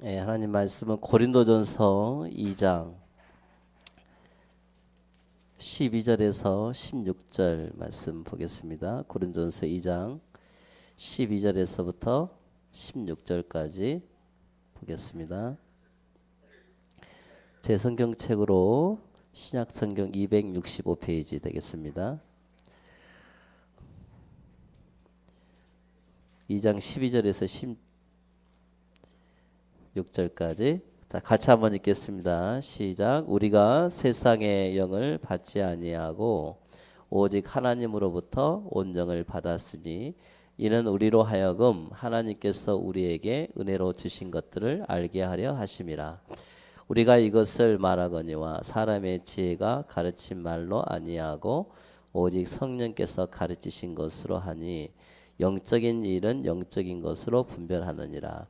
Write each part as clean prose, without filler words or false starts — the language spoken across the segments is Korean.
하나님 말씀은 고린도전서 2장 12절에서 16절 말씀 보겠습니다. 고린도전서 2장 12절에서부터 16절까지 보겠습니다. 제 성경책으로 신약성경 265페이지 되겠습니다. 2장 12절에서 16절까지 자, 같이 한번 읽겠습니다. 시작. 우리가 세상의 영을 받지 아니하고 오직 하나님으로부터 온영을 받았으니 이는 우리로 하여금 하나님께서 우리에게 은혜로 주신 것들을 알게 하려 하심이라. 우리가 이것을 말하거니와 사람의 지혜가 가르친 말로 아니하고 오직 성령께서 가르치신 것으로 하니 영적인 일은 영적인 것으로 분별하느니라.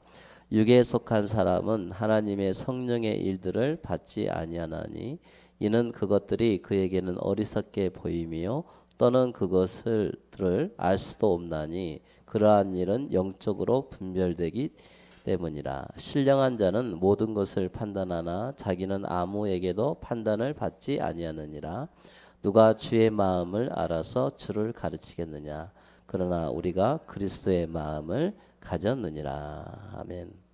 육에 속한 사람은 하나님의 성령의 일들을 받지 아니하나니 이는 그것들이 그에게는 어리석게 보임이요 또는 그것을 알 수도 없나니 그러한 일은 영적으로 분별되기 때문이라. 신령한 자는 모든 것을 판단하나 자기는 아무에게도 판단을 받지 아니하느니라. 누가 주의 마음을 알아서 주를 가르치겠느냐. 그러나 우리가 그리스도의 마음을 가졌느니라. 아멘.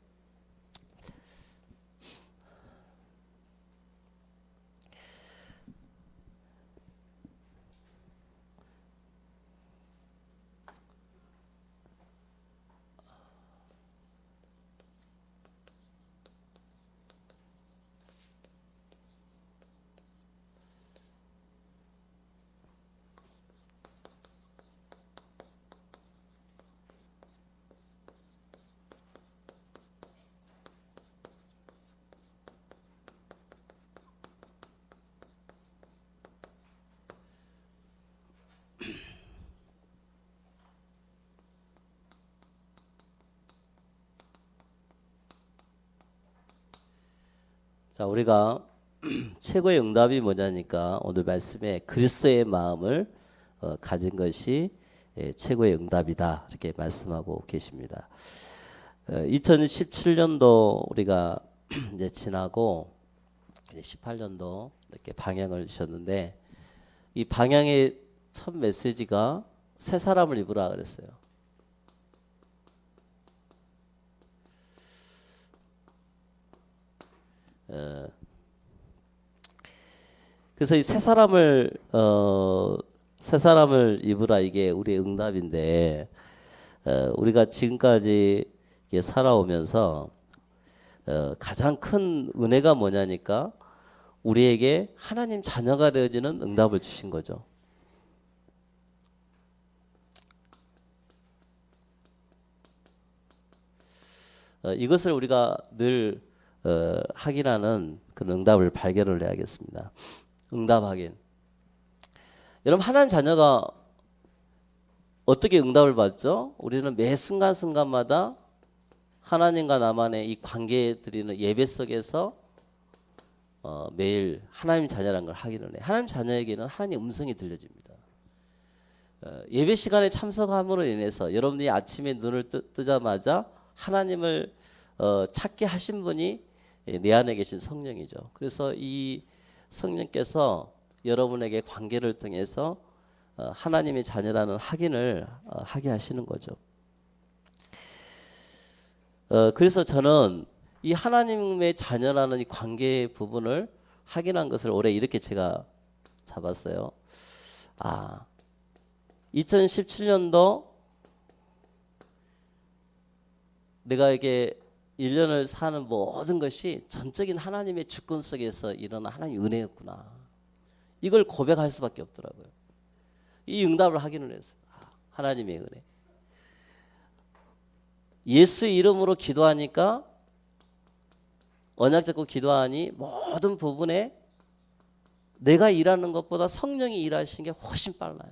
자, 우리가 최고의 응답이 뭐냐니까 오늘 말씀에 그리스도의 마음을 가진 것이 최고의 응답이다 이렇게 말씀하고 계십니다. 2017년도 우리가 이제 지나고 이제 18년도 이렇게 방향을 주셨는데 이 방향의 첫 메시지가 새 사람을 입으라 그랬어요. 그래서 이 새 사람을 입으라 이게 우리의 응답인데 우리가 지금까지 살아오면서 가장 큰 은혜가 뭐냐니까 우리에게 하나님 자녀가 되어지는 응답을 주신 거죠. 이것을 우리가 늘 확인하는 그 응답을 발견을 해야겠습니다. 응답 확인. 여러분 하나님 자녀가 어떻게 응답을 받죠? 우리는 매 순간순간마다 하나님과 나만의 이 관계 드리는 예배 속에서 매일 하나님 자녀라는 걸 확인을 해. 하나님 자녀에게는 하나님의 음성이 들려집니다. 예배 시간에 참석함으로 인해서 여러분이 아침에 눈을 뜨자마자 하나님을 찾게 하신 분이 내 안에 계신 성령이죠. 그래서 이 성령께서 여러분에게 관계를 통해서 하나님의 자녀라는 확인을 하게 하시는 거죠. 그래서 저는 이 하나님의 자녀라는 이 관계 부분을 확인한 것을 올해 이렇게 제가 잡았어요. 2017년도 내가 이게 1년을 사는 모든 것이 전적인 하나님의 주권 속에서 일어난 하나님의 은혜였구나. 이걸 고백할 수밖에 없더라고요. 이 응답을 확인을 했어요. 하나님의 은혜. 예수의 이름으로 기도하니까 언약 잡고 기도하니 모든 부분에 내가 일하는 것보다 성령이 일하시는 게 훨씬 빨라요.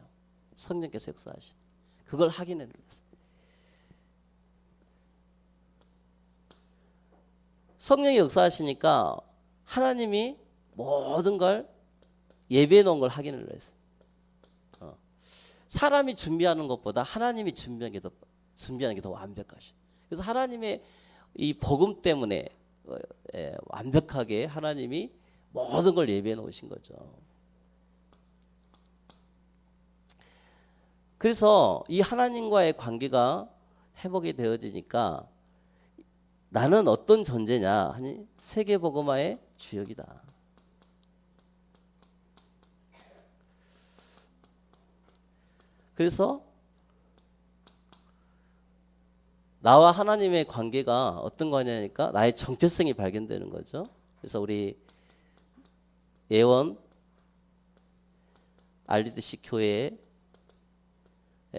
성령께서 역사하신. 그걸 확인해 냈어요. 성령이 역사하시니까 하나님이 모든 걸 예배해 놓은 걸 확인을 했어요. 사람이 준비하는 것보다 하나님이 준비하는 게 더 완벽하시. 그래서 하나님의 이 복음 때문에 완벽하게 하나님이 모든 걸 예비해 놓으신 거죠. 그래서 이 하나님과의 관계가 회복이 되어지니까 나는 어떤 존재냐 하니 세계복음화의 주역이다. 그래서 나와 하나님의 관계가 어떤 거냐니까 나의 정체성이 발견되는 거죠. 그래서 우리 예원 RDC 교회의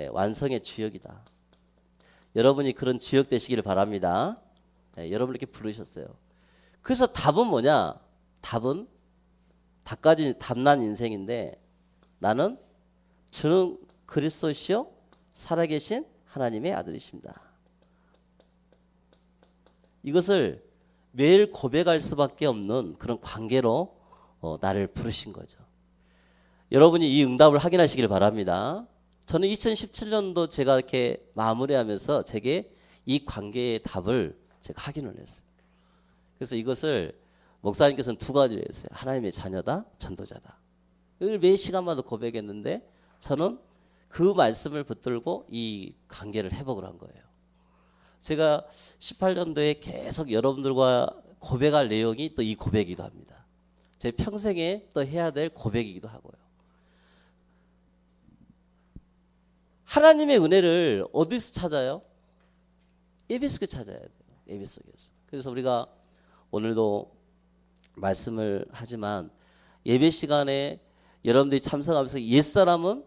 완성의 주역이다. 여러분이 그런 주역 되시기를 바랍니다. 여러분 이렇게 부르셨어요. 그래서 답은 뭐냐? 답은 답까지 답난 인생인데 나는 주는 그리스도시요 살아계신 하나님의 아들이십니다. 이것을 매일 고백할 수밖에 없는 그런 관계로 나를 부르신 거죠. 여러분이 이 응답을 확인하시길 바랍니다. 저는 2017년도 제가 이렇게 마무리하면서 제게 이 관계의 답을 제가 확인을 했어요. 그래서 이것을 목사님께서는 두 가지로 했어요. 하나님의 자녀다, 전도자다. 이걸 매 시간마다 고백했는데 저는 그 말씀을 붙들고 이 관계를 회복을 한 거예요. 제가 18년도에 계속 여러분들과 고백할 내용이 또 이 고백이기도 합니다. 제 평생에 또 해야 될 고백이기도 하고요. 하나님의 은혜를 어디서 찾아요? 예배 속에 찾아야 돼요. 예배 속에서. 그래서 우리가 오늘도 말씀을 하지만 예배 시간에 여러분들이 참석하면서 옛사람은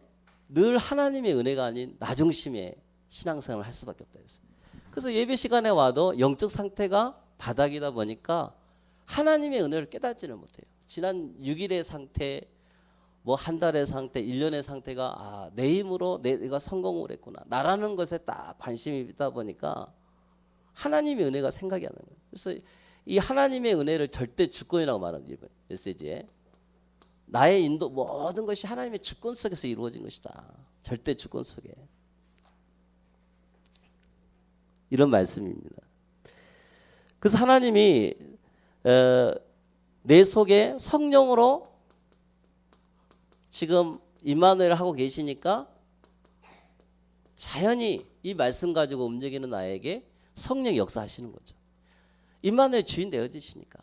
늘 하나님의 은혜가 아닌 나 중심의 신앙생활을 할 수밖에 없다 했어요. 그래서 예배 시간에 와도 영적 상태가 바닥이다 보니까 하나님의 은혜를 깨닫지를 못해요. 지난 6일의 상태, 뭐 한 달의 상태, 1년의 상태가 내 힘으로 내가 성공을 했구나. 나라는 것에 딱 관심이 있다 보니까 하나님의 은혜가 생각이 안 나요. 그래서 이 하나님의 은혜를 절대 주권이라고 말하는 메시지에 나의 인도 모든 것이 하나님의 주권 속에서 이루어진 것이다. 절대 주권 속에. 이런 말씀입니다. 그래서 하나님이 내 속에 성령으로 지금 임마누엘 하고 계시니까 자연히 이 말씀 가지고 움직이는 나에게 성령이 역사하시는 거죠. 임마누엘 주인 되어지시니까.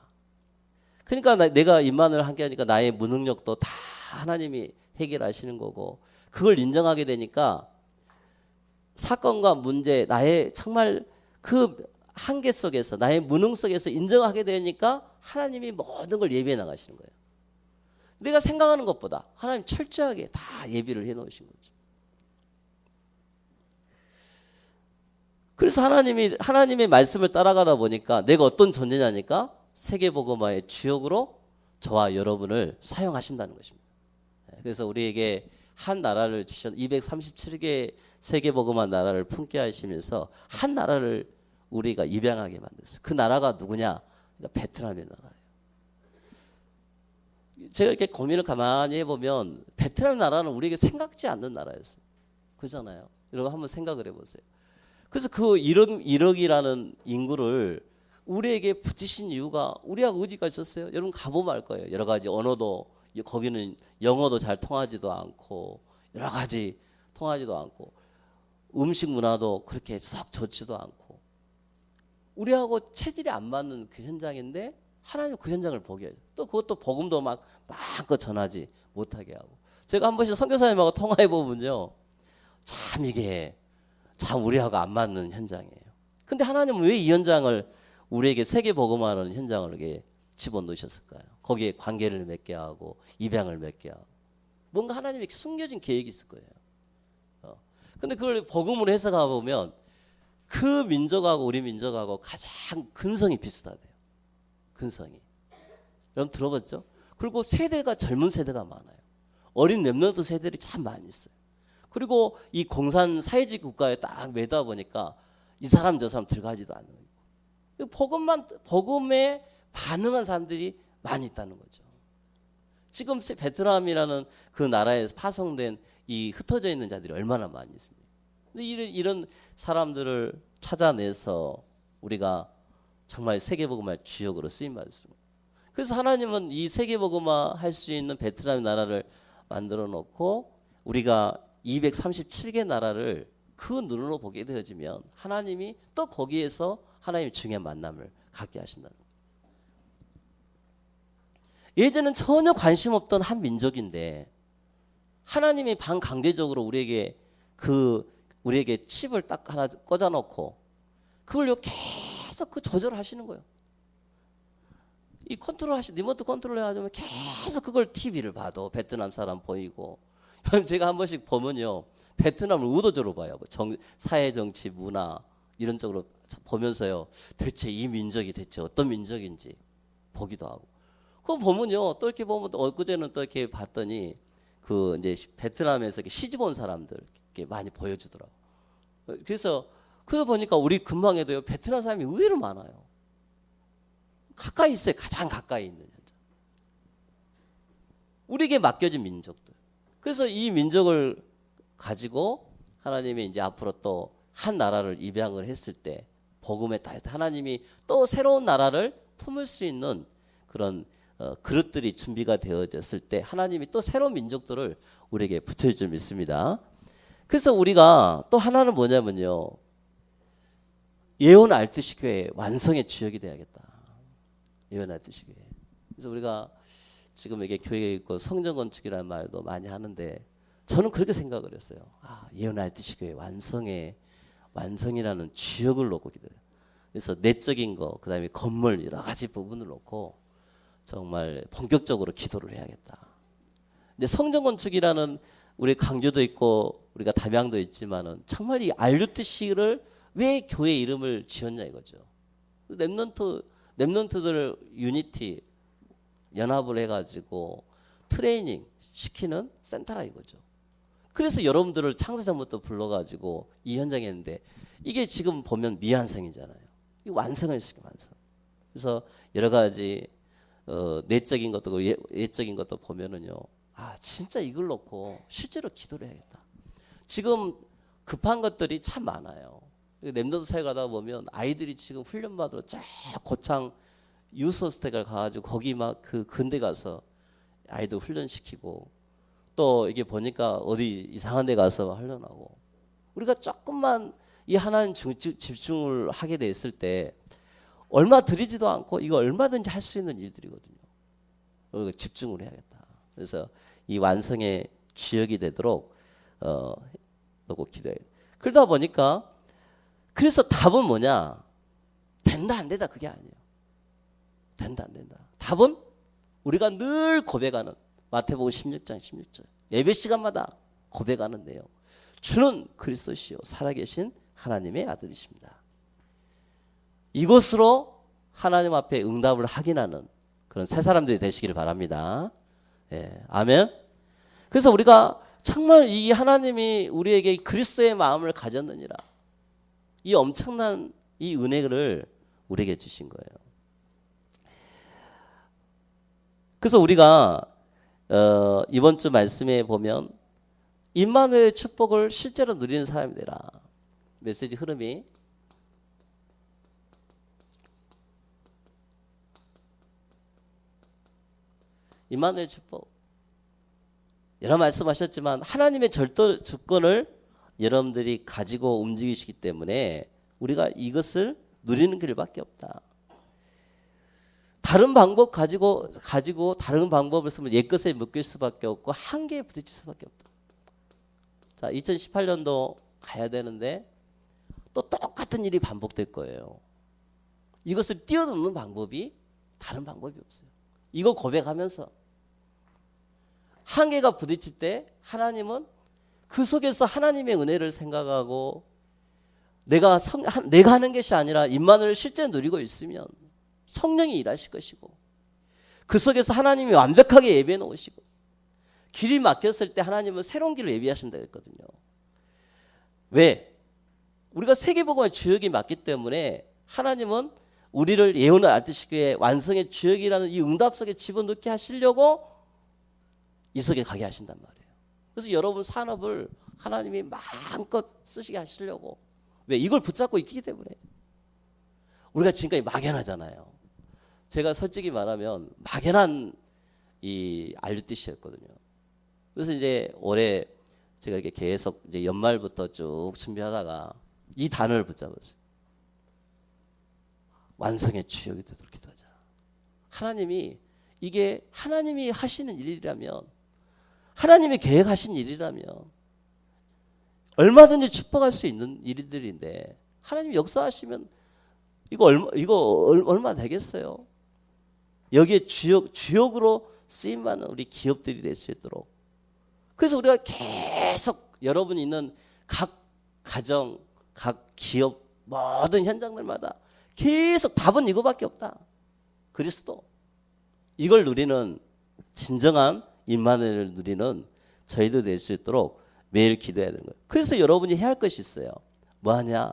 그러니까 내가 임마누엘 함께 하니까 나의 무능력도 다 하나님이 해결하시는 거고 그걸 인정하게 되니까 사건과 문제 나의 정말 그 한계 속에서 나의 무능 속에서 인정하게 되니까 하나님이 모든 걸 예비해 나가시는 거예요. 내가 생각하는 것보다 하나님 철저하게 다 예비를 해 놓으신 거죠. 그래서 하나님의 말씀을 따라가다 보니까 내가 어떤 존재냐니까 세계복음화의 주역으로 저와 여러분을 사용하신다는 것입니다. 그래서 우리에게 한 나라를 주셔서 237개 세계복음화 나라를 품게 하시면서 한 나라를 우리가 입양하게 만들었어요. 그 나라가 누구냐? 그러니까 베트남의 나라예요. 제가 이렇게 고민을 가만히 해보면 베트남 나라는 우리에게 생각지 않는 나라였어요. 그잖아요. 여러분 한번 생각을 해보세요. 그래서 그 1억이라는 인구를 우리에게 붙이신 이유가 우리하고 의지가 있었어요. 여러분 가보면 알 거예요. 여러 가지 언어도 거기는 영어도 잘 통하지도 않고 여러 가지 통하지도 않고 음식 문화도 그렇게 썩 좋지도 않고 우리하고 체질이 안 맞는 그 현장인데 하나님 그 현장을 보게 해요. 또 그것도 복음도 막 마음껏 전하지 못하게 하고 제가 한 번씩 선교사님하고 통화해 보면요 참 이게 참 우리하고 안 맞는 현장이에요. 근데 하나님은 왜 이 현장을 우리에게 세계 복음화하는 현장을 이렇게 집어넣으셨을까요? 거기에 관계를 맺게 하고 입양을 맺게 하고 뭔가 하나님의 숨겨진 계획이 있을 거예요. 근데 그걸 복음으로 해석해 보면 그 민족하고 우리 민족하고 가장 근성이 비슷하대요. 근성이. 여러분 들어봤죠? 그리고 세대가 젊은 세대가 많아요. 어린 렘넌트 세대들이 참 많이 있어요. 그리고 이 공산 사회주의 국가에 딱 매다 보니까 이 사람 저 사람 들어가지도 않는 거예요. 복음에 반응한 사람들이 많이 있다는 거죠. 지금 베트남이라는 그 나라에서 파송된 이 흩어져 있는 자들이 얼마나 많이 있습니까? 근데 이런 사람들을 찾아내서 우리가 정말 세계복음화 주역으로 쓰임 받습니다. 그래서 하나님은 이 세계복음화 할 수 있는 베트남 나라를 만들어 놓고 우리가 237개 나라를 그 눈으로 보게 되어지면 하나님이 또 거기에서 하나님의 중요한 만남을 갖게 하신다는 거예요. 예전엔 전혀 관심 없던 한 민족인데 하나님이 반강제적으로 우리에게 칩을 딱 하나 꽂아 놓고 그걸요 계속 그 조절하시는 거예요. 이 리모트 컨트롤 해가지고 계속 그걸 TV를 봐도 베트남 사람 보이고 제가 한 번씩 보면요 베트남을 의도적으로 봐요. 사회 정치 문화 이런 쪽으로 보면서요 대체 이 민족이 대체 어떤 민족인지 보기도 하고 그거 보면요 또 이렇게 보면 엊그제는 또 이렇게 봤더니 그 이제 베트남에서 시집 온 사람들 이렇게 많이 보여주더라고. 그래서 보니까 우리 근방에도요 베트남 사람이 의외로 많아요. 가까이 있어요. 가장 가까이 있는 현장. 우리에게 맡겨진 민족들. 그래서 이 민족을 가지고 하나님이 이제 앞으로 또 한 나라를 입양을 했을 때 복음에 따라서 하나님이 또 새로운 나라를 품을 수 있는 그런 그릇들이 준비가 되어졌을 때 하나님이 또 새로운 민족들을 우리에게 붙여줄 줄 믿습니다. 그래서 우리가 또 하나는 뭐냐면요. 예언 알듯이 교회 완성의 주역이 돼야겠다. 예언 알듯이 교회. 그래서 우리가 지금 이게 교회에 있고 성전 건축이라는 말도 많이 하는데 저는 그렇게 생각을 했어요. 예언 알듯이 교회 완성이라는 주역을 놓고 기도해요. 그래서 내적인 거, 그다음에 건물 여러 가지 부분을 놓고 정말 본격적으로 기도를 해야겠다. 근데 성전 건축이라는 우리 강조도 있고 우리가 담양도 있지만은 정말 이 RUTC를 왜 교회 이름을 지었냐 이거죠. 랩넌트들 유니티 연합을 해가지고 트레이닝 시키는 센터라 이거죠. 그래서 여러분들을 창세전부터 불러가지고 이 현장에 했는데 이게 지금 보면 미완성이잖아요. 이 완성을 시켜 완성. 그래서 여러 가지 내적인 것도 외적인 것도 보면은요. 진짜 이걸 놓고 실제로 기도를 해야겠다. 지금 급한 것들이 참 많아요. 랩너드 사회 가다 보면 아이들이 지금 훈련 받으러 쫙 고창 유스호스텍을 가가지고 거기 막 그 근대 가서 아이들 훈련시키고 또 이게 보니까 어디 이상한 데 가서 훈련하고 우리가 조금만 이 하나님 집중을 하게 됐을 때 얼마 들이지도 않고 이거 얼마든지 할 수 있는 일들이거든요. 우리가 집중을 해야겠다. 그래서 이 완성의 주역이 되도록 놓고 기도해요. 그러다 보니까 그래서 답은 뭐냐? 된다 안 된다 그게 아니에요. 된다 안 된다. 답은 우리가 늘 고백하는 마태복음 16장 16절 예배 시간마다 고백하는 내용. 주는 그리스도시요 살아계신 하나님의 아들이십니다. 이것으로 하나님 앞에 응답을 확인하는 그런 새 사람들이 되시기를 바랍니다. 아멘. 그래서 우리가 정말 이 하나님이 우리에게 그리스도의 마음을 가졌느니라. 이 엄청난 이 은혜를 우리에게 주신 거예요. 그래서 우리가 이번 주 말씀에 보면 임마누엘의 축복을 실제로 누리는 사람이 되라. 메시지 흐름이 임마누엘 축복 여러 말씀하셨지만 하나님의 절도 주권을 여러분들이 가지고 움직이시기 때문에 우리가 이것을 누리는 길밖에 없다. 다른 방법 가지고 다른 방법을 쓰면 옛것에 묶일 수밖에 없고 한계에 부딪힐 수밖에 없다. 자, 2018년도 가야 되는데 또 똑같은 일이 반복될 거예요. 이것을 뛰어넘는 방법이 다른 방법이 없어요. 이거 고백하면서 한계가 부딪힐 때 하나님은 그 속에서 하나님의 은혜를 생각하고 내가 하는 것이 아니라 임마누엘을 실제 누리고 있으면 성령이 일하실 것이고 그 속에서 하나님이 완벽하게 예비해 놓으시고 길이 막혔을 때 하나님은 새로운 길을 예비하신다 했거든요. 왜? 우리가 세계복음의 주역이 맞기 때문에 하나님은 우리를 예언을 알듯이 완성의 주역이라는 이 응답 속에 집어넣게 하시려고 이 속에 가게 하신단 말이에요. 그래서 여러분 산업을 하나님이 마음껏 쓰시게 하시려고 왜? 이걸 붙잡고 있기 때문에 우리가 지금까지 막연하잖아요. 제가 솔직히 말하면 막연한 이 RUTC였거든요. 그래서 이제 올해 제가 이렇게 계속 이제 연말부터 쭉 준비하다가 이 단어를 붙잡았어요. 완성의 주역이 되도록 기도하자. 하나님이 이게 하나님이 하시는 일이라면, 하나님이 계획하신 일이라면 얼마든지 축복할 수 있는 일들인데 하나님이 역사하시면 이거 얼마 되겠어요? 여기에 주역으로 쓰임 받는 우리 기업들이 될 수 있도록. 그래서 우리가 계속 여러분이 있는 각 가정, 각 기업 모든 현장들마다 계속 답은 이거밖에 없다. 그리스도. 이걸 누리는 진정한 임마누엘을 누리는 저희도 될 수 있도록 매일 기도해야 되는 거예요. 그래서 여러분이 해야 할 것이 있어요. 뭐하냐?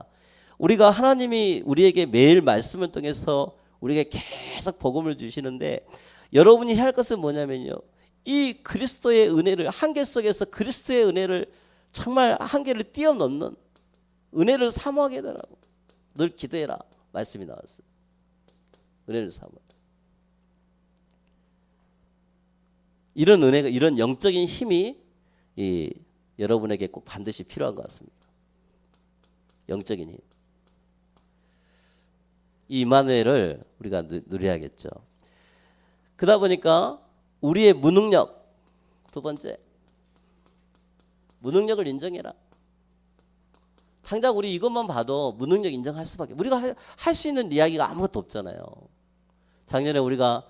우리가 하나님이 우리에게 매일 말씀을 통해서 우리에게 계속 복음을 주시는데 여러분이 해야 할 것은 뭐냐면요. 이 그리스도의 은혜를 한계 속에서 그리스도의 은혜를 정말 한계를 뛰어넘는 은혜를 사모하게 되라고. 늘 기도해라. 말씀이 나왔어요. 은혜를 사모. 이런 은혜가 이런 영적인 힘이 여러분에게 꼭 반드시 필요한 것 같습니다. 영적인 힘. 이 임마누엘을 우리가 누려야겠죠. 그러다 보니까 우리의 무능력, 두 번째, 무능력을 인정해라. 당장 우리 이것만 봐도 무능력 인정할 수밖에. 우리가 할 수 있는 이야기가 아무것도 없잖아요. 작년에 우리가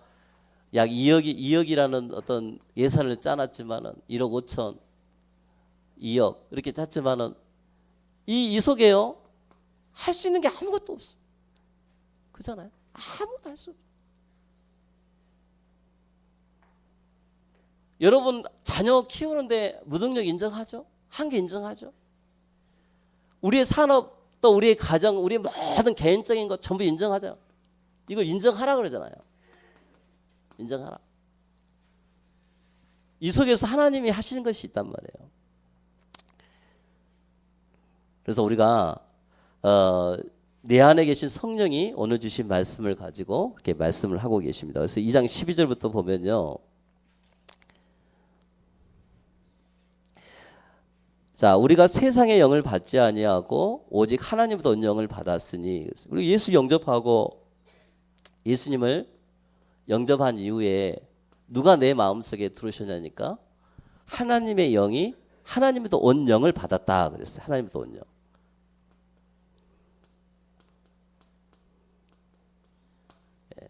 약 2억이라는 어떤 예산을 짜놨지만은 1억 5천, 2억 이렇게 짰지만은 이 속에요 할 수 있는 게 아무것도 없어. 그잖아요. 아무것도 할 수 없어. 여러분 자녀 키우는데 무능력 인정하죠? 한계 인정하죠? 우리의 산업 또 우리의 가정, 우리의 모든 개인적인 것 전부 인정하죠. 이걸 인정하라 그러잖아요. 인정하라. 이 속에서 하나님이 하시는 것이 있단 말이에요. 그래서 우리가 내 안에 계신 성령이 오늘 주신 말씀을 가지고 이렇게 말씀을 하고 계십니다. 그래서 2장 12절부터 보면요. 자, 우리가 세상의 영을 받지 아니하고 오직 하나님부터 온 영을 받았으니, 우리 예수 영접하고 예수님을 영접한 이후에 누가 내 마음속에 들어오셨냐니까 하나님의 영이 하나님부터 온 영을 받았다 그랬어요. 하나님부터 온 영. 예.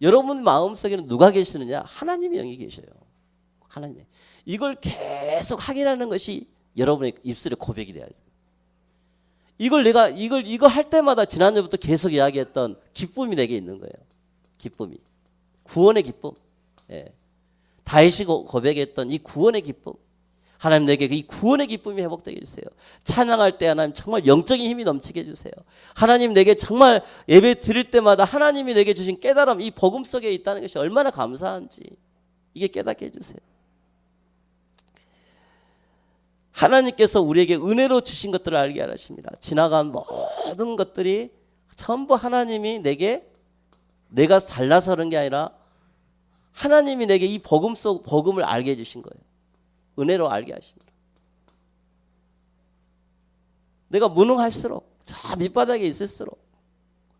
여러분 마음속에는 누가 계시느냐? 하나님의 영이 계셔요. 하나님의. 이걸 계속 확인하는 것이 여러분의 입술에 고백이 돼야 돼요. 이거 할 때마다 지난주부터 계속 이야기했던 기쁨이 내게 있는 거예요. 기쁨이. 구원의 기쁨. 예. 다윗이 고백했던 이 구원의 기쁨. 하나님 내게 이 구원의 기쁨이 회복되게 해주세요. 찬양할 때 하나님 정말 영적인 힘이 넘치게 해주세요. 하나님 내게 정말 예배 드릴 때마다 하나님이 내게 주신 깨달음, 이 복음 속에 있다는 것이 얼마나 감사한지 이게 깨닫게 해주세요. 하나님께서 우리에게 은혜로 주신 것들을 알게 하십니다. 지나간 모든 것들이 전부 하나님이 내가 잘나서 그런 게 아니라 하나님이 내게 이 복음을 알게 해주신 거예요. 은혜로 알게 하십니다. 내가 무능할수록 저 밑바닥에 있을수록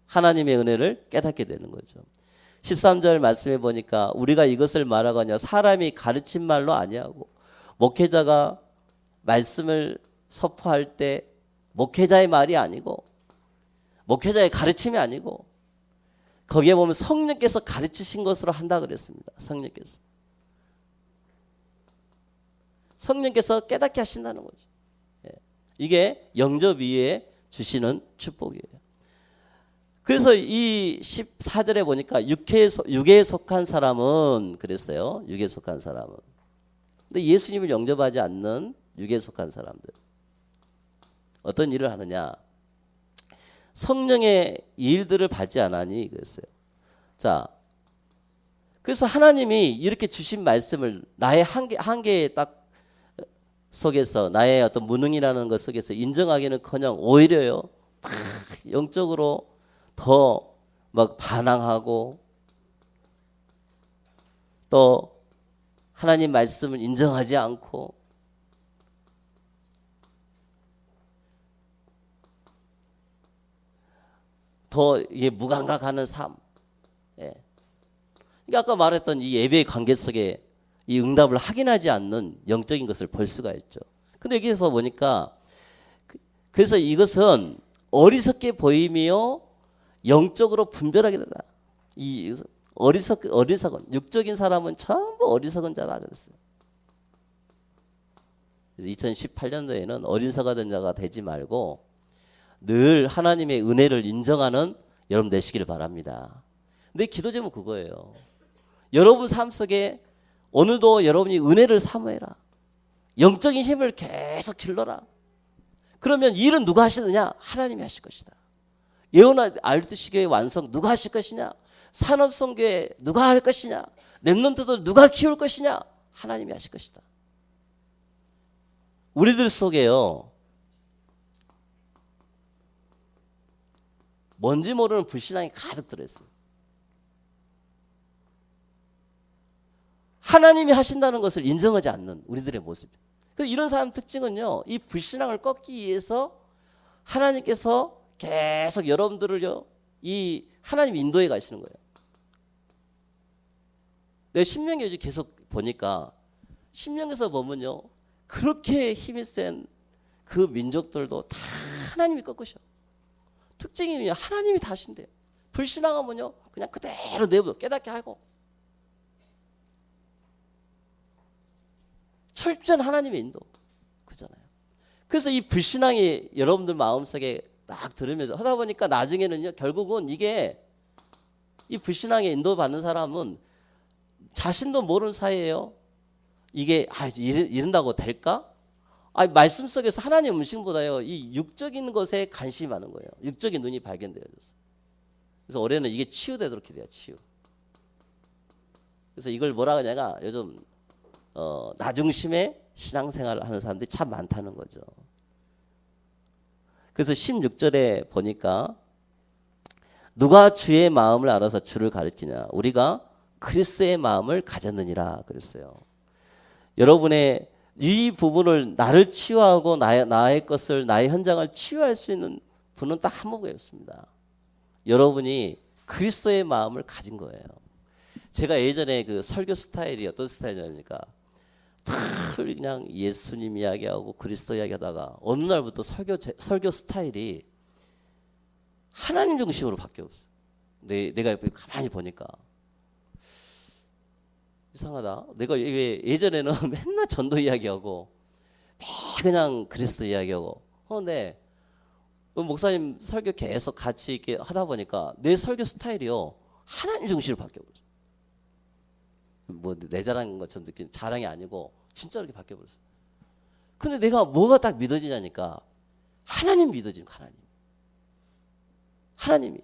하나님의 은혜를 깨닫게 되는 거죠. 13절 말씀해 보니까 우리가 이것을 말하거냐 사람이 가르친 말로 아니하고 목회자가 말씀을 선포할 때 목회자의 말이 아니고 목회자의 가르침이 아니고 거기에 보면 성령께서 가르치신 것으로 한다 그랬습니다. 성령께서 깨닫게 하신다는 거죠. 이게 영접 이후에 주시는 축복이에요. 그래서 이 14절에 보니까 육에 속한 사람은 그랬어요. 육에 속한 사람은. 근데 예수님을 영접하지 않는 육에 속한 사람들 어떤 일을 하느냐? 성령의 일들을 받지 않으니 그랬어요. 자, 그래서 하나님이 이렇게 주신 말씀을 나의 한계에 딱 속에서 나의 어떤 무능이라는 것 속에서 인정하기는커녕 오히려요 막 영적으로 더 막 반항하고 또 하나님 말씀을 인정하지 않고 더 이게 무감각하는 삶. 예. 그러니까 아까 말했던 이 예배의 관계 속에 이 응답을 확인하지 않는 영적인 것을 볼 수가 있죠. 근데 여기서 보니까 그래서 이것은 어리석게 보이며 영적으로 분별하게 된다. 이 어리석은 육적인 사람은 전부 어리석은 자다 그랬어요. 그래서 2018년도에는 어리석은 된 자가 되지 말고 늘 하나님의 은혜를 인정하는 여러분 되시기를 바랍니다. 근데 기도 제목 그거예요. 여러분 삶 속에 오늘도 여러분이 은혜를 사모해라. 영적인 힘을 계속 길러라. 그러면 일은 누가 하시느냐? 하나님이 하실 것이다. 예언 알드시교의 완성 누가 하실 것이냐? 산업성교회 누가 할 것이냐? 렘넌트도 누가 키울 것이냐? 하나님이 하실 것이다. 우리들 속에요, 뭔지 모르는 불신앙이 가득 들어있어요. 하나님이 하신다는 것을 인정하지 않는 우리들의 모습. 이런 사람 특징은요, 이 불신앙을 꺾기 위해서 하나님께서 계속 여러분들을요, 이 하나님 인도해 가시는 거예요. 내가 신명기 계속 보니까 신명기에서 보면요, 그렇게 힘이 센 그 민족들도 다 하나님이 꺾으셔. 특징이 뭐냐? 하나님이 다 하신대요. 불신앙하면요, 그냥 그대로 내버려 깨닫게 하고. 철저한 하나님의 인도. 그잖아요. 그래서 이 불신앙이 여러분들 마음속에 딱 들으면서 하다 보니까 나중에는요, 결국은 이게 이 불신앙에 인도받는 사람은 자신도 모르는 사이에요. 이게 이른다고 될까? 말씀 속에서 하나님 음식보다요, 이 육적인 것에 관심이 많은 거예요. 육적인 눈이 발견되어졌어요. 그래서 올해는 이게 치유되도록 기도해요. 치유. 그래서 이걸 뭐라 하냐가 요즘 나중심의 신앙생활을 하는 사람들이 참 많다는 거죠. 그래서 16절에 보니까 누가 주의 마음을 알아서 주를 가리키냐? 우리가 그리스도의 마음을 가졌느니라 그랬어요. 여러분의 이 부분을 나를 치유하고 나의 것을 나의 현장을 치유할 수 있는 분은 딱 한 분이었습니다. 여러분이 그리스도의 마음을 가진 거예요. 제가 예전에 그 설교 스타일이 어떤 스타일이냐니까 다 그냥 예수님 이야기하고 그리스도 이야기하다가 어느 날부터 설교 스타일이 하나님 중심으로 바뀌었어요. 내가 가만히 보니까 이상하다. 내가 왜 예전에는 맨날 전도 이야기하고 그냥 그리스도 이야기하고 네. 목사님 설교 계속 같이 이렇게 하다 보니까 내 설교 스타일이요, 하나님 중심으로 바뀌어버렸어요. 뭐 내 자랑인 것처럼 느끼는 자랑이 아니고 진짜로 이렇게 바뀌어버렸어요. 근데 내가 뭐가 딱 믿어지냐니까 하나님 믿어지는 거예요. 하나님이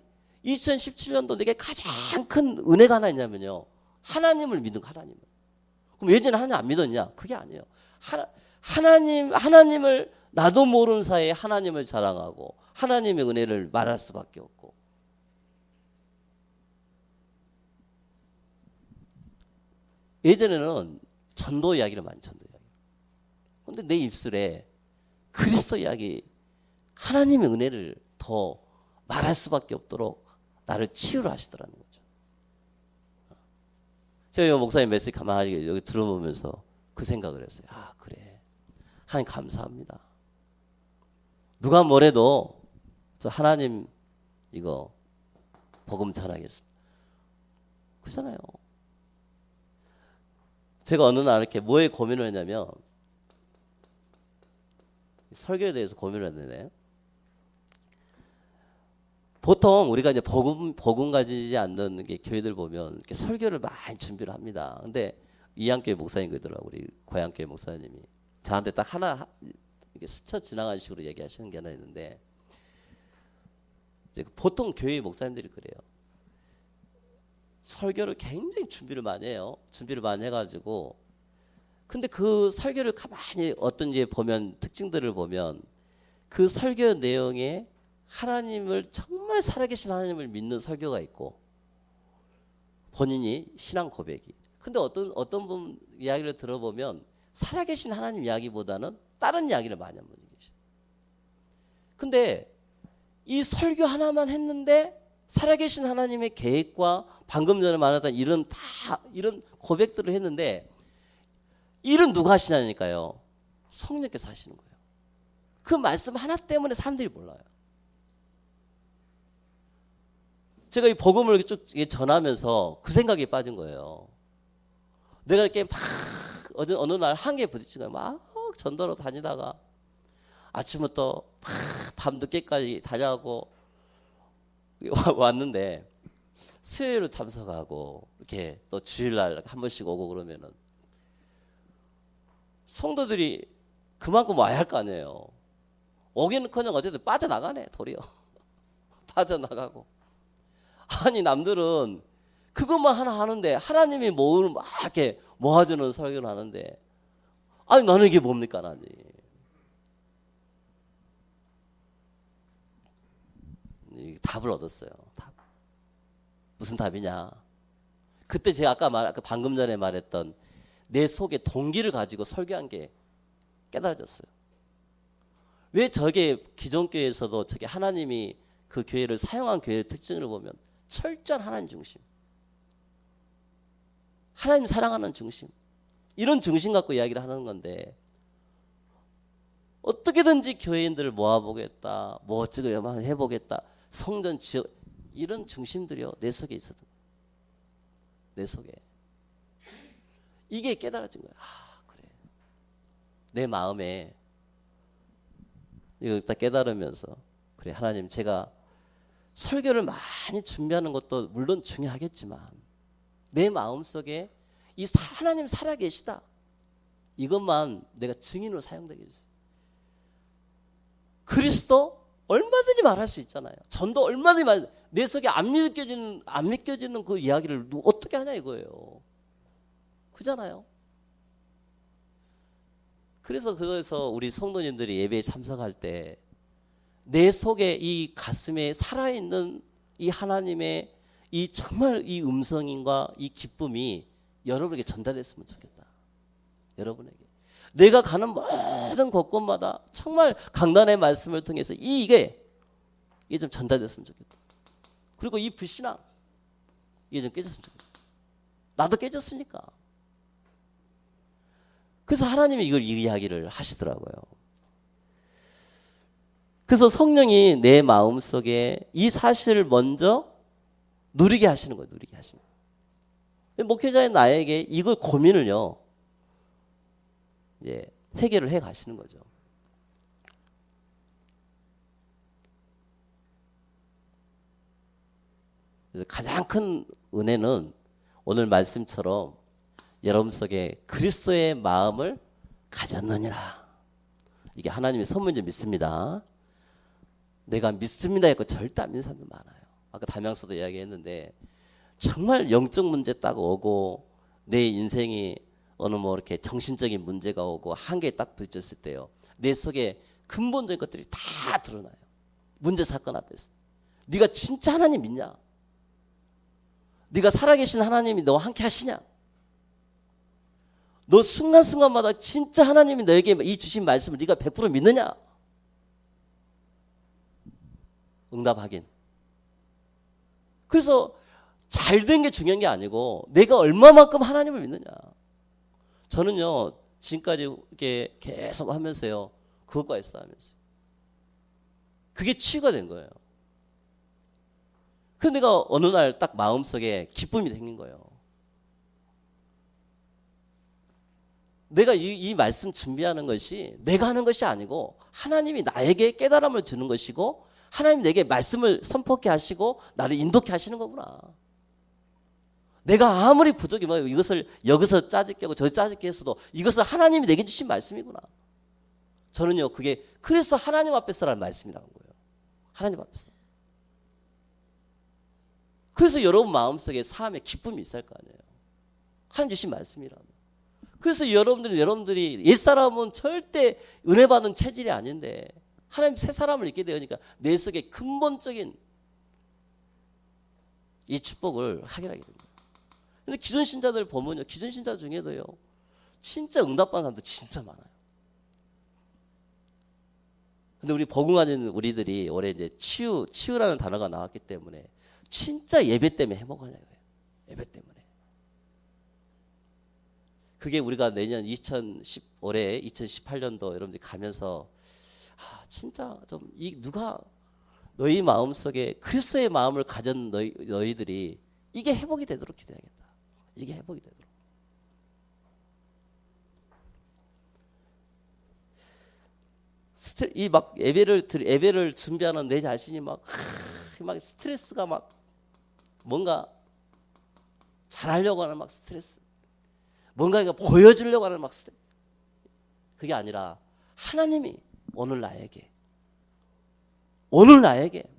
2017년도 내게 가장 큰 은혜가 하나 있냐면요, 하나님을 믿는 거. 하나님을. 그럼 예전에 하나님 안 믿었냐? 그게 아니에요. 하나님을 나도 모르는 사이에 하나님을 자랑하고 하나님의 은혜를 말할 수밖에 없고. 예전에는 전도 이야기를 많이 전도 이야기. 근데 내 입술에 그리스도 이야기, 하나님의 은혜를 더 말할 수밖에 없도록 나를 치유를 하시더라는 거죠. 제가 목사님 메시지 가만히 여기 들어보면서 그 생각을 했어요. 그래. 하나님 감사합니다. 누가 뭐래도 저 하나님 이거 복음 전하겠습니다. 그렇잖아요. 제가 어느 날 이렇게 뭐에 고민을 했냐면, 설교에 대해서 고민을 했는데, 보통 우리가 이제 복음 가지지 않는 게 교회들 보면 이렇게 설교를 많이 준비를 합니다. 근데 이양교회 목사님 그러더라고, 우리 고향교회 목사님이 저한테 딱 하나 이렇게 스쳐 지나간 식으로 얘기하시는 게 하나 있는데, 이제 보통 교회 목사님들이 그래요. 설교를 굉장히 준비를 많이 해요. 준비를 많이 해가지고, 근데 그 설교를 가만히 어떤 게 보면 특징들을 보면 그 설교 내용에 하나님을 정말 정말 살아계신 하나님을 믿는 설교가 있고 본인이 신앙 고백이. 근데 어떤 분 이야기를 들어보면 살아계신 하나님 이야기보다는 다른 이야기를 많이 한 분이 계셔요. 근데 이 설교 하나만 했는데 살아계신 하나님의 계획과 방금 전에 말했던 이런 고백들을 했는데 일은 누가 하시냐니까요. 성령께서 하시는 거예요. 그 말씀 하나 때문에 사람들이 몰라요. 제가 이 복음을 쭉 전하면서 그 생각에 빠진 거예요. 내가 이렇게 막 어느 날 한계에 부딪힌 거예요. 막 전도로 다니다가 아침부터 막 밤늦게까지 다녀가고 왔는데 수요일을 참석하고 이렇게 또 주일날 한 번씩 오고 그러면은 성도들이 그만큼 와야 할 거 아니에요. 오기는커녕 어쨌든 빠져나가네 도리어. 빠져나가고. 아니 남들은 그것만 하나 하는데 하나님이 모으는 막 이렇게 모아주는 설교를 하는데 아니 나는 이게 뭡니까 하나님. 답을 얻었어요. 답. 무슨 답이냐? 그때 제가 아까 방금 전에 말했던 내 속에 동기를 가지고 설교한 게 깨달아졌어요. 왜 저게 기존 교회에서도 저게 하나님이 그 교회를 사용한 교회의 특징을 보면 철저한 하나님 중심, 하나님 사랑하는 중심, 이런 중심 갖고 이야기를 하는 건데 어떻게든지 교회인들을 모아보겠다, 뭐 어쩌고 해보겠다, 성전 지역 이런 중심들이요 내 속에 있었던 거예요. 내 속에 이게 깨달아진 거예요. 아 그래 내 마음에 이걸 딱 깨달으면서 그래 하나님 제가 설교를 많이 준비하는 것도 물론 중요하겠지만 내 마음속에 이 하나님 살아계시다 이것만 내가 증인으로 사용되게 해주세요. 그리스도 얼마든지 말할 수 있잖아요. 전도 얼마든지 내 속에 안 믿겨지는 그 이야기를 어떻게 하냐 이거예요. 그잖아요. 그래서 그거에서 우리 성도님들이 예배에 참석할 때 내 속에 이 가슴에 살아있는 이 하나님의 이 정말 이 음성인과 이 기쁨이 여러분에게 전달됐으면 좋겠다. 여러분에게 내가 가는 모든 곳곳마다 정말 강단의 말씀을 통해서 이게 좀 전달됐으면 좋겠다. 그리고 이 불신앙 이게 좀 깨졌으면 좋겠다. 나도 깨졌으니까. 그래서 하나님이 이걸 이야기를 하시더라고요. 그래서 성령이 내 마음속에 이 사실을 먼저 누리게 하시는 거예요. 누리게 하시는 거예요. 목회자인 나에게 이걸 고민을요. 이제 해결을 해 가시는 거죠. 그래서 가장 큰 은혜는 오늘 말씀처럼 여러분 속에 그리스도의 마음을 가졌느니라. 이게 하나님의 선물인 줄 믿습니다. 내가 믿습니다 했고 절대 안 믿는 사람도 많아요. 아까 담양서도 이야기했는데 정말 영적 문제 딱 오고 내 인생이 어느 뭐 이렇게 정신적인 문제가 오고 한계에 딱 부딪혔을 때요. 내 속에 근본적인 것들이 다 드러나요. 문제 사건 앞에서. 네가 진짜 하나님 믿냐? 네가 살아계신 하나님이 너와 함께 하시냐? 너 순간순간마다 진짜 하나님이 너에게 이 주신 말씀을 네가 100% 믿느냐? 응답 확인. 그래서 잘된 게 중요한 게 아니고 내가 얼마만큼 하나님을 믿느냐. 저는요 지금까지 이렇게 계속 하면서요 그것과 싸우면서요. 그게 치유가 된 거예요. 그래서 내가 어느 날 딱 마음속에 기쁨이 생긴 거예요. 내가 이 말씀 준비하는 것이 내가 하는 것이 아니고 하나님이 나에게 깨달음을 주는 것이고 하나님 내게 말씀을 선포케 하시고 나를 인도케 하시는 거구나. 내가 아무리 부족이 뭐 이것을 여기서 짜집게 하고 저기 짜집게 했어도 이것은 하나님이 내게 주신 말씀이구나. 저는요 그게 그래서 하나님 앞에서라는 말씀이 나온 거예요. 하나님 앞에서. 그래서 여러분 마음속에 삶의 기쁨이 있을 거 아니에요. 하나님 주신 말씀이라면. 그래서 여러분들이 옛사람은 절대 은혜 받은 체질이 아닌데 하나님 새 사람을 있게 되니까 내 속에 근본적인 이 축복을 확인하게 됩니다. 근데 기존 신자들 보면요, 기존 신자 중에도요, 진짜 응답받는 사람도 진짜 많아요. 근데 우리 복음가진 우리들이 올해 이제 치유라는 단어가 나왔기 때문에 진짜 예배 때문에 회복하냐고요. 예배 때문에. 그게 우리가 내년 올해 2018년도 여러분들이 가면서 진짜 좀 누가 너희 마음속에 그리스도의 마음을 가진 너희들이 이게 회복이 되도록 기도해야겠다. 이게 회복이 되도록. 이 막 예배를 준비하는 내 자신이 막 스트레스가 막 뭔가 잘하려고 하는 막 스트레스, 뭔가 이거 보여주려고 하는 막 스트레스. 그게 아니라 하나님이 오늘 나에게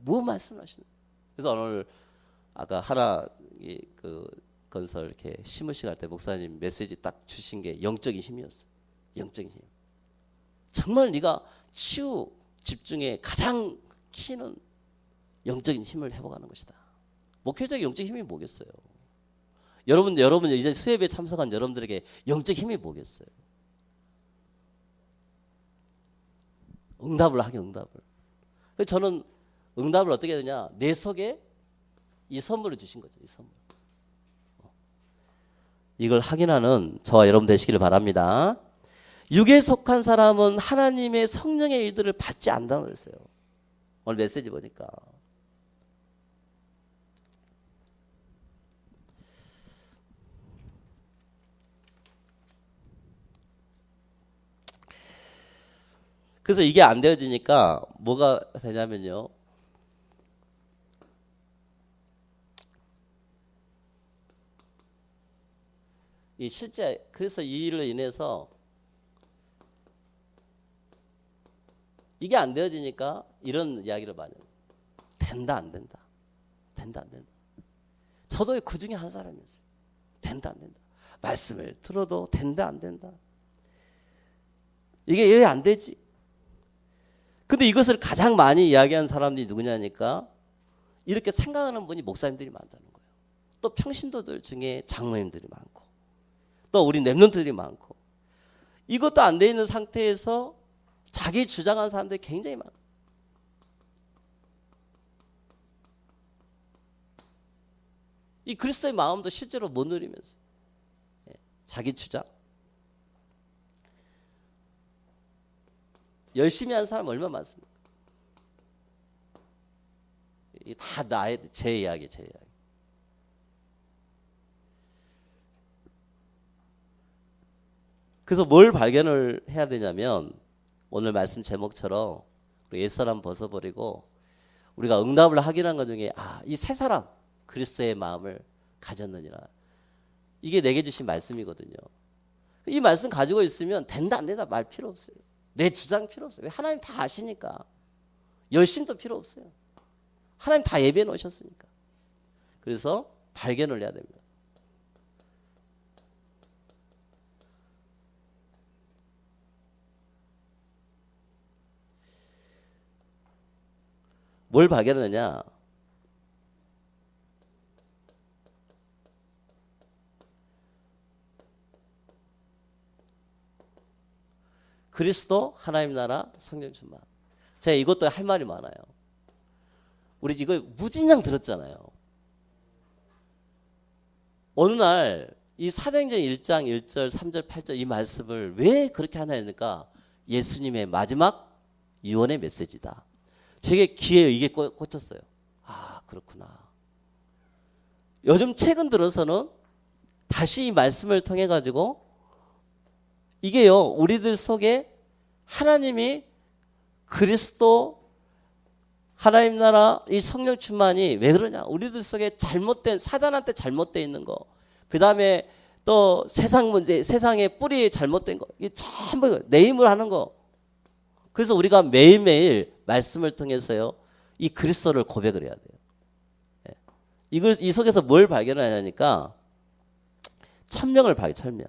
무엇 말씀하시는? 그래서 오늘 아까 하나 그 건설 이렇게 심으시고 할 때 목사님 메시지 딱 주신 게 영적인 힘이었어요. 영적인 힘. 정말 네가 치유 집중에 가장 키는 영적인 힘을 회복하는 것이다. 목회자의 영적 힘이 뭐겠어요? 여러분 이제 수협에 참석한 여러분들에게 영적 힘이 뭐겠어요? 응답을. 그래서 저는 응답을 어떻게 해야 되냐? 내 속에 이 선물을 주신 거죠. 이 선물. 이걸 확인하는 저와 여러분 되시기를 바랍니다. 육에 속한 사람은 하나님의 성령의 일들을 받지 않는다고 했어요. 오늘 메시지 보니까. 그래서 이게 안 되어지니까 뭐가 되냐면요. 이 실제 그래서 이 일로 인해서 이게 안 되어지니까 이런 이야기를 많이 해요. 된다 안 된다. 저도 그 중에 한 사람이었어요. 된다 안 된다. 말씀을 들어도 된다 안 된다. 이게 왜 안 되지? 근데 이것을 가장 많이 이야기하는 사람들이 누구냐니까 이렇게 생각하는 분이 목사님들이 많다는 거예요. 또 평신도들 중에 장로님들이 많고 또 우리 랩런트들이 많고 이것도 안 돼 있는 상태에서 자기 주장하는 사람들이 굉장히 많아요. 이 그리스도의 마음도 실제로 못 누리면서 자기 주장. 열심히 하는 사람 얼마나 많습니까? 다 제 이야기. 그래서 뭘 발견을 해야 되냐면 오늘 말씀 제목처럼 우리 옛사람 벗어버리고 우리가 응답을 확인한 것 중에 이 새 사람 그리스도의 마음을 가졌느니라. 이게 내게 주신 말씀이거든요. 이 말씀 가지고 있으면 된다 안 된다 말 필요 없어요. 내 주장 필요 없어요. 하나님 다 아시니까. 열심도 필요 없어요. 하나님 다 예배해 놓으셨으니까. 그래서 발견을 해야 됩니다. 뭘 발견하느냐? 그리스도, 하나님 나라, 성령 충만. 제가 이것도 할 말이 많아요. 우리 이거 무진장 들었잖아요. 어느 날 이 사도행전 1장 1절 3절 8절 이 말씀을 왜 그렇게 하나 했니까 예수님의 마지막 유언의 메시지다. 제게 귀에 이게 꽂혔어요. 그렇구나. 요즘 최근 들어서는 다시 이 말씀을 통해 가지고 이게요 우리들 속에 하나님이 그리스도 하나님 나라 이 성령 충만이 왜 그러냐? 우리들 속에 잘못된 사단한테 잘못되어 있는 거, 그 다음에 또 세상 문제, 세상의 뿌리 잘못된 거, 이게 전부 내 힘으로 하는 거. 그래서 우리가 매일매일 말씀을 통해서요 이 그리스도를 고백을 해야 돼요. 이 속에서 뭘 발견하냐니까 천명을 천명.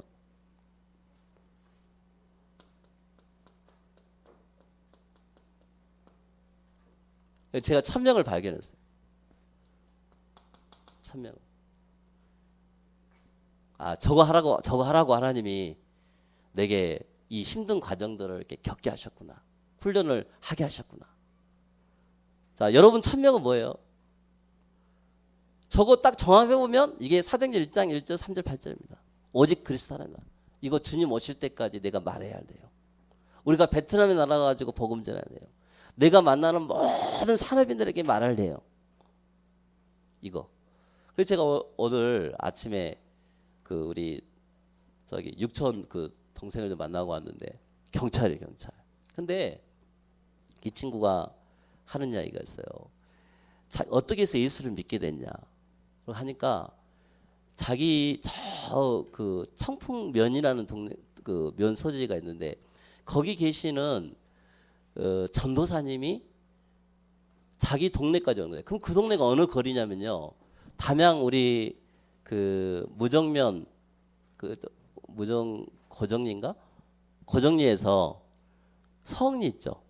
제가 천명을 발견했어요. 천명. 저거 하라고 하나님이 내게 이 힘든 과정들을 이렇게 겪게 하셨구나. 훈련을 하게 하셨구나. 자, 여러분 천명은 뭐예요? 저거 딱 정합해보면 이게 사도행전 1장 1절 3절 8절입니다. 오직 그리스도 하나님. 이거 주님 오실 때까지 내가 말해야 돼요. 우리가 베트남에 날아가지고 복음 전해야 돼요. 내가 만나는 모든 산업인들에게 말할 돼요. 이거. 그래서 제가 오늘 아침에 그 우리 저기 육촌 그 동생을 좀 만나고 왔는데 경찰이에요, 경찰. 근데 이 친구가 하는 이야기가 있어요. 어떻게 해서 예수를 믿게 됐냐? 하니까 자기 저 그 청풍면이라는 동네 그 면 소재가 있는데 거기 계시는 전도사님이 자기 동네까지 오는 거예요. 그럼 그 동네가 어느 거리냐면요. 담양 우리 그 무정면 그 무정 고정리인가? 고정리에서 성리 있죠.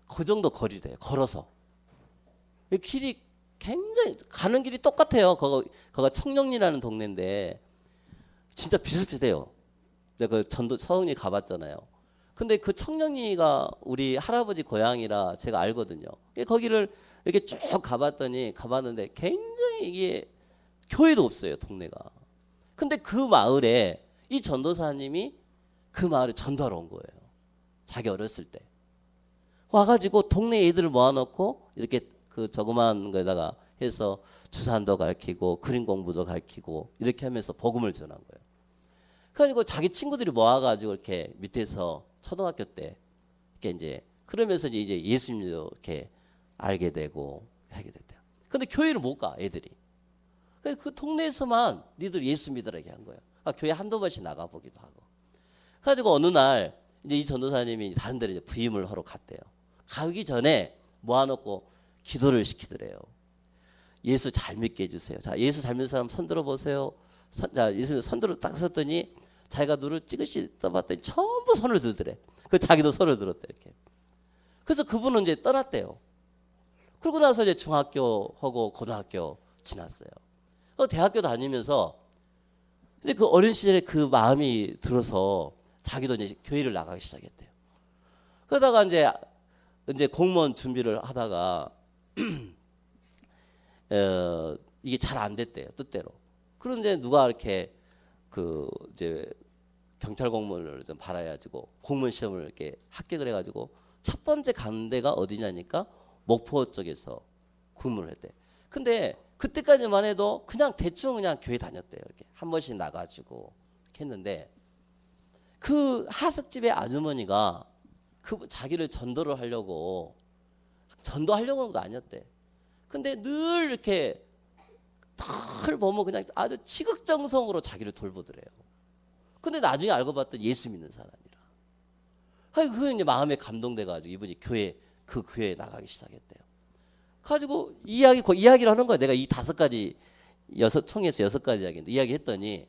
그 정도 거리 돼요. 걸어서. 길이 굉장히 가는 길이 똑같아요. 거가 청령리라는 동네인데 진짜 비슷비슷해요. 내가 그 전도 서흥리 가봤잖아요. 근데 그 청령리가 우리 할아버지 고향이라 제가 알거든요. 거기를 이렇게 쭉 가봤는데 굉장히 이게 교회도 없어요, 동네가. 근데 그 마을에 이 전도사님이 그 마을에 전도하러 온 거예요. 자기 어렸을 때. 와가지고 동네 애들을 모아놓고 이렇게 그 조그만 거에다가 해서 주산도 가르치고 그림 공부도 가르치고 이렇게 하면서 복음을 전한 거예요. 그래가지고 자기 친구들이 모아가지고 이렇게 밑에서 초등학교 때 이렇게 이제 그러면서 이제 예수님도 이렇게 알게 되고 하게 됐대요. 근데 교회를 못 가 애들이. 그 동네에서만 니들 예수 믿으라 이렇게 한 거예요. 교회 한두 번씩 나가보기도 하고. 그래가지고 어느 날 이제 이 전도사님이 다른 데로 이제 부임을 하러 갔대요. 가기 전에 모아놓고 기도를 시키더래요. 예수 잘 믿게 해주세요. 자, 예수 잘 믿는 사람 손 들어보세요. 자, 예수 손 들어 딱 섰더니 자기가 눈을 찌그시 떠봤더니 전부 손을 들더래. 그 자기도 손을 들었대 이렇게. 그래서 그분은 이제 떠났대요. 그러고 나서 이제 중학교 하고 고등학교 지났어요. 대학교 다니면서 이제 그 어린 시절에 그 마음이 들어서 자기도 이제 교회를 나가기 시작했대요. 그러다가 이제 공무원 준비를 하다가 이게 잘 안 됐대요, 뜻대로. 그런데 누가 이렇게 그 이제 경찰 공무원을 좀 받아가지고 공무원 시험을 이렇게 합격을 해가지고 첫 번째 간 데가 어디냐니까 목포 쪽에서 근무를 했대. 근데 그때까지만 해도 그냥 대충 그냥 교회 다녔대요. 이렇게 한 번씩 나가지고 이렇게 했는데 그 하숙집의 아주머니가 그 자기를 전도하려고 하는 것도 아니었대. 근데 늘 이렇게 늘 보면 그냥 아주 지극정성으로 자기를 돌보더래요. 근데 나중에 알고 봤더니 예수 믿는 사람이라. 그게 이제 마음에 감동돼가지고 이분이 그 교회에 나가기 시작했대요. 가지고 이야기를 하는 거야. 내가 이 5가지 총에서 6가지 이야기인데 이야기했더니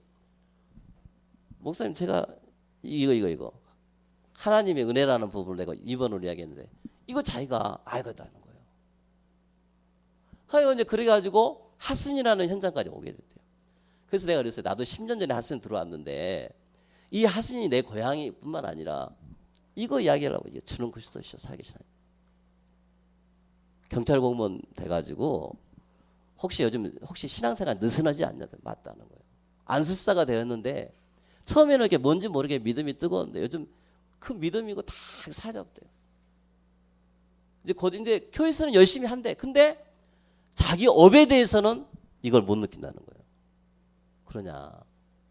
목사님 제가 이거 하나님의 은혜라는 부분을 내가 2번으로 이야기했는데 이거 자기가 알거든요. 하여 이제 그래가지고 하순이라는 현장까지 오게 됐대요. 그래서 내가 그랬어요. 나도 10년 전에 하순 들어왔는데 이 하순이 내 고향이뿐만 아니라 이거 이야기하라고 이제 주는 그리스도시요 살계시나. 경찰 공무원 돼가지고 혹시 신앙생활 느슨하지 않냐 맞다는 거예요. 안습사가 되었는데 처음에는 이렇게 뭔지 모르게 믿음이 뜨거웠는데 요즘 그 믿음이고 다 사라졌대요. 이제 교회에서는 열심히 한대. 근데 자기 업에 대해서는 이걸 못 느낀다는 거예요. 그러냐.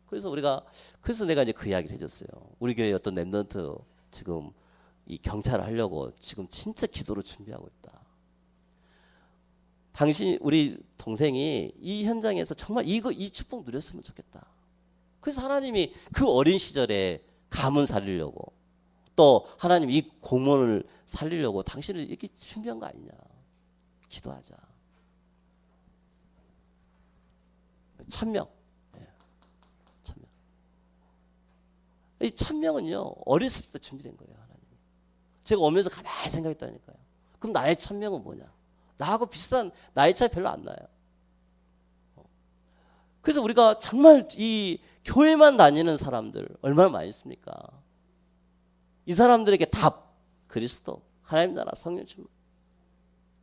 그래서 내가 이제 그 이야기를 해줬어요. 우리 교회 어떤 랩런트 지금 이 경찰을 하려고 지금 진짜 기도로 준비하고 있다. 우리 동생이 이 현장에서 정말 이 축복 누렸으면 좋겠다. 그래서 하나님이 그 어린 시절에 가문 살리려고 또 하나님 이 공무원을 살리려고 당신을 이렇게 준비한 거 아니냐. 기도하자. 1000명. 네. 1000명. 이 1000명은요, 어렸을 때 준비된 거예요, 하나님. 제가 오면서 가만히 생각했다니까요. 그럼 나의 1000명은 뭐냐? 나하고 비슷한 나이 차이 별로 안 나요. 그래서 우리가 정말 이 교회만 다니는 사람들 얼마나 많이 있습니까? 이 사람들에게 답, 그리스도, 하나님 나라, 성령 충만,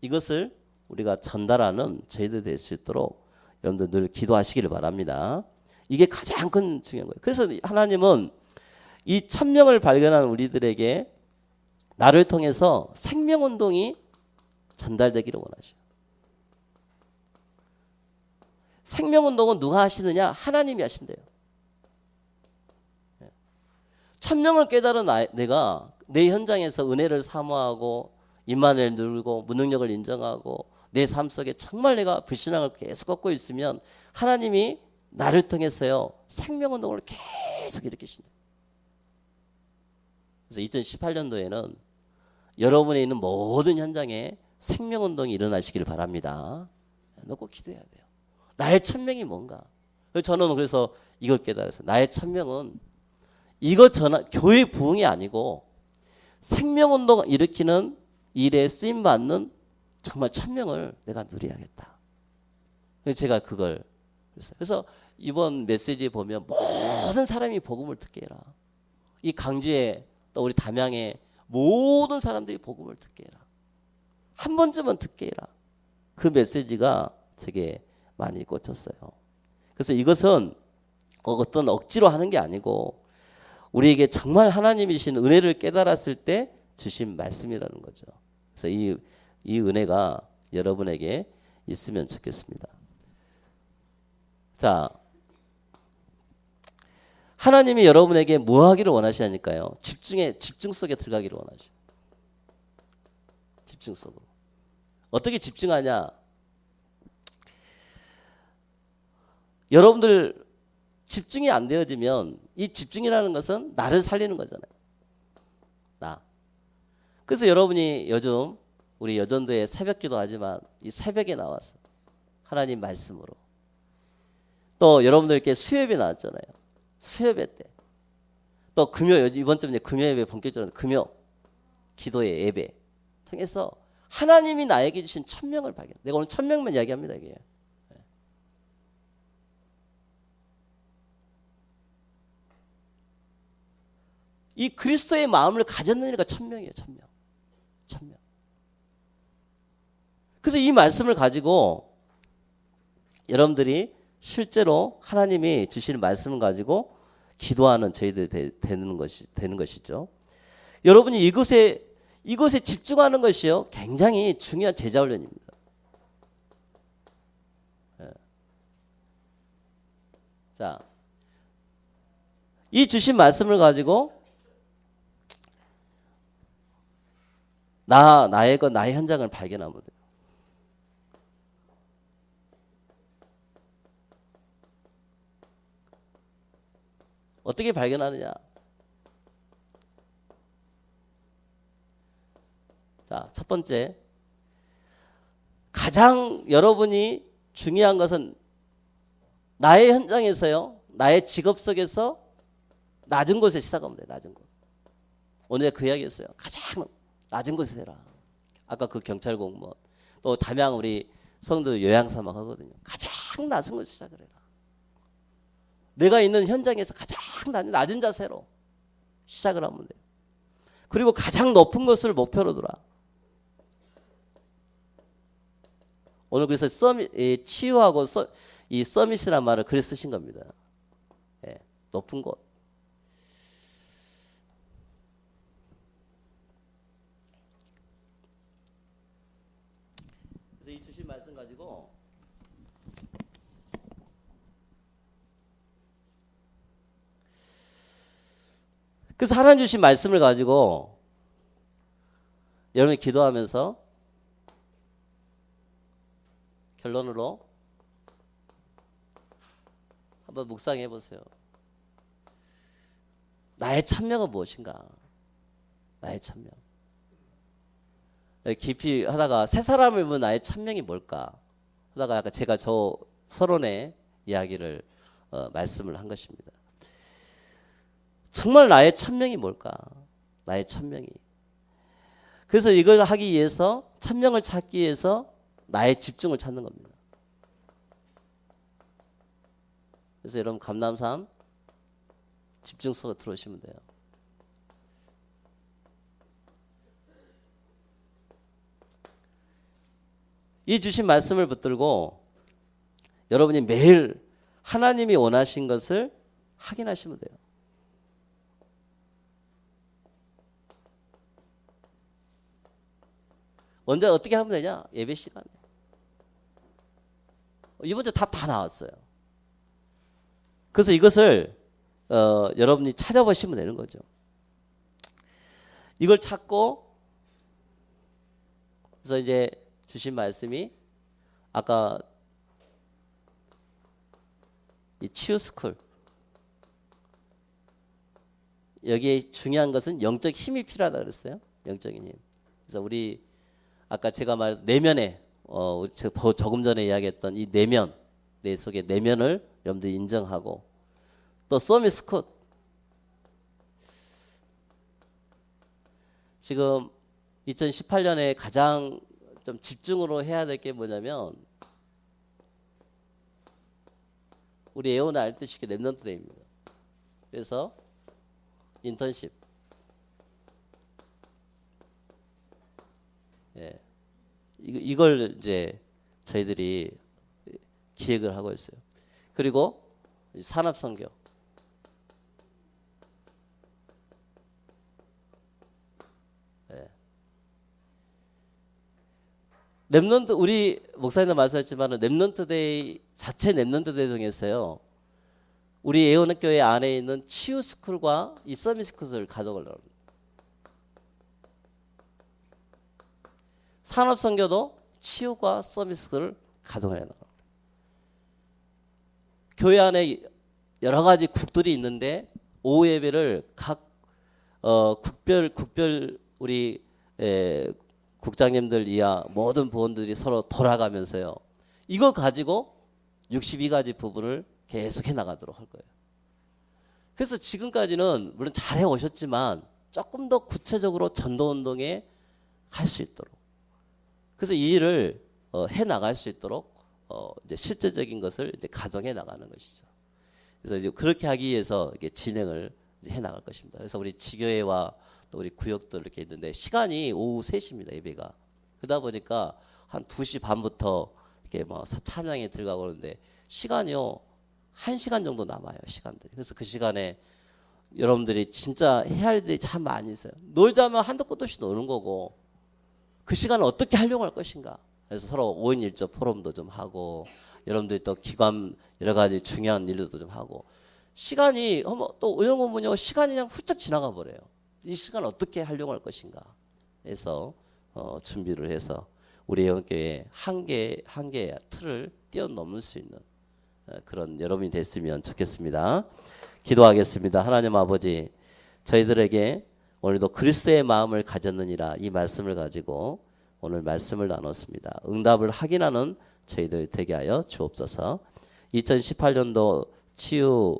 이것을 우리가 전달하는 저희들 될 수 있도록 여러분들 늘 기도하시기를 바랍니다. 이게 가장 큰 중요한 거예요. 그래서 하나님은 이 천명을 발견한 우리들에게 나를 통해서 생명운동이 전달되기를 원하셔요. 생명운동은 누가 하시느냐? 하나님이 하신대요. 천명을 깨달은 내가 내 현장에서 은혜를 사모하고 임만을 누리고 무능력을 인정하고 내 삶 속에 정말 내가 불신앙을 계속 걷고 있으면 하나님이 나를 통해서요 생명운동을 계속 일으키신다. 그래서 2018년도에는 여러분이 있는 모든 현장에 생명운동이 일어나시기를 바랍니다. 꼭 기도해야 돼요. 나의 천명이 뭔가? 저는 그래서 이걸 깨달았어요. 나의 천명은 이거 교회 부흥이 아니고 생명운동 일으키는 일에 쓰임받는 정말 천명을 내가 누려야겠다. 그래서 제가 그걸 그래서 이번 메시지에 보면 모든 사람이 복음을 듣게 해라. 이 강주에 또 우리 담양에 모든 사람들이 복음을 듣게 해라. 한 번쯤은 듣게 해라. 그 메시지가 제게 많이 꽂혔어요. 그래서 이것은 어떤 억지로 하는 게 아니고 우리에게 정말 하나님이신 은혜를 깨달았을 때 주신 말씀이라는 거죠. 그래서 이 은혜가 여러분에게 있으면 좋겠습니다. 자, 하나님이 여러분에게 뭐 하기를 원하시냐니까요. 집중 속에 들어가기를 원하셔. 집중 속으로. 어떻게 집중하냐? 여러분들 집중이 안 되어지면 이 집중이라는 것은 나를 살리는 거잖아요. 나. 그래서 여러분이 요즘 우리 여전도에 새벽기도 하지만 이 새벽에 나와서 하나님 말씀으로 또 여러분들께 수요예배 나왔잖아요. 수요예배 때 또 금요 이번 주에 금요예배 본격적으로 금요 기도의 예배 통해서 하나님이 나에게 주신 천명을 발견. 내가 오늘 천명만 이야기합니다. 이게. 이 그리스도의 마음을 가졌느니가 천명이에요. 천명. 그래서 이 말씀을 가지고 여러분들이 실제로 하나님이 주시는 말씀을 가지고 기도하는 저희들이 되는 것이죠. 여러분이 이것에 집중하는 것이요 굉장히 중요한 제자 훈련입니다. 자, 이 주신 말씀을 가지고 나의 현장을 발견하면 돼요. 어떻게 발견하느냐? 자, 첫 번째. 가장 여러분이 중요한 것은 나의 현장에서요. 나의 직업 속에서 낮은 곳에 시작하면 돼요. 낮은 곳. 오늘 그 이야기였어요. 가장 낮은 곳에 해라. 아까 그 경찰 공무원. 또 담양 우리 성도 요양사막 하거든요. 가장 낮은 곳에 시작을 해라. 내가 있는 현장에서 가장 낮은 자세로 시작을 하면 돼요. 그리고 가장 높은 것을 목표로 두라. 오늘 그래서 치유하고 이 서밋이라는 말을 그래서 쓰신 겁니다. 예, 높은 곳. 그래서 이 주신 말씀 가지고 그래서 하나님 주신 말씀을 가지고 여러분이 기도하면서 결론으로 한번 묵상해 보세요. 나의 천명은 무엇인가? 나의 천명. 깊이 하다가 세 사람을 본 나의 천명이 뭘까? 하다가 아까 제가 저 서론의 이야기를 말씀을 한 것입니다. 정말 나의 천명이 뭘까? 나의 천명이. 그래서 이걸 하기 위해서 천명을 찾기 위해서 나의 집중을 찾는 겁니다. 그래서 여러분 감남산 집중해서 들어오시면 돼요. 이 주신 말씀을 붙들고 여러분이 매일 하나님이 원하신 것을 확인하시면 돼요. 언제 어떻게 하면 되냐? 예배 시간에. 이번 주 답 다 나왔어요. 그래서 이것을 여러분이 찾아보시면 되는 거죠. 이걸 찾고 그래서 이제 주신 말씀이 아까 이 치유스쿨 여기에 중요한 것은 영적 힘이 필요하다 그랬어요. 영적인 힘. 그래서 우리 아까 제가 말 내면에 조금 전에 이야기했던 이 내면 내 속의 내면을 여러분들이 인정하고 또 서미스콧 지금 2018년에 가장 좀 집중으로 해야 될 게 뭐냐면 우리 애원 알듯이 랩넌트 데이입니다. 그래서 인턴십 예. 이걸 이제 저희들이 기획을 하고 있어요. 그리고 산업선교 예. 랩넌트 우리 목사님도 말씀하셨지만 랩넌트 데이 자체 랩넌트 데이 중에서요. 우리 예언교회 안에 있는 치유 스쿨과 이 서밋 스쿨을 가져가려고 합니다. 산업 선교도 치유과 서밋 스쿨을 가져가려고 합니다. 교회 안에 여러 가지 국들이 있는데 오후 예배를 각 국별 우리 국장님들 이하 모든 부원들이 서로 돌아가면서요. 이거 가지고 62가지 부분을 계속 해나가도록 할 거예요. 그래서 지금까지는 물론 잘해 오셨지만 조금 더 구체적으로 전도운동에 할 수 있도록 그래서 이 일을 해나갈 수 있도록 이제 실제적인 것을 이제 가동해 나가는 것이죠. 그래서 이제 그렇게 하기 위해서 이게 진행을 이제 해나갈 것입니다. 그래서 우리 지교회와 또 우리 구역들 이렇게 있는데 시간이 오후 3시입니다. 예배가. 그러다 보니까 한 2시 반부터 이렇게 뭐 찬양에 들어가고 그러는데 시간이요 1시간 정도 남아요. 시간들이. 그래서 그 시간에 여러분들이 진짜 해야 할 일이 참 많이 있어요. 놀자면 한도 끝도 없이 노는 거고 그 시간을 어떻게 활용할 것인가. 그래서 서로 5인 1조 포럼도 좀 하고 여러분들이 또 기관 여러 가지 중요한 일도 좀 하고 시간이 또 의용고문요 시간이 그냥 훌쩍 지나가 버려요. 이 시간을 어떻게 활용할 것인가 해서 준비를 해서 우리 영교회 한 개의 틀을 뛰어넘을 수 있는 그런 여러분이 됐으면 좋겠습니다. 기도하겠습니다. 하나님 아버지 저희들에게 오늘도 그리스도의 마음을 가졌느니라 이 말씀을 가지고 오늘 말씀을 나눴습니다. 응답을 확인하는 저희들 되게 하여 주옵소서. 2018년도 치유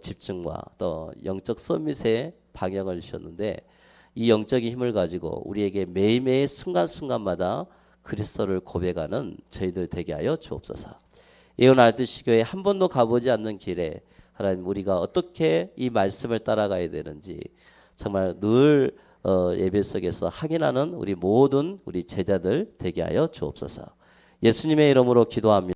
집중과 또 영적 서밋의 방향을 주셨는데 이 영적인 힘을 가지고 우리에게 매일매일 순간순간마다 그리스도를 고백하는 저희들 되게 하여 주옵소서. 예언하듯이 교회 한 번도 가보지 않는 길에 하나님 우리가 어떻게 이 말씀을 따라가야 되는지 정말 늘 예배 속에서 확인하는 우리 모든 우리 제자들 되게 하여 주옵소서. 예수님의 이름으로 기도합니다.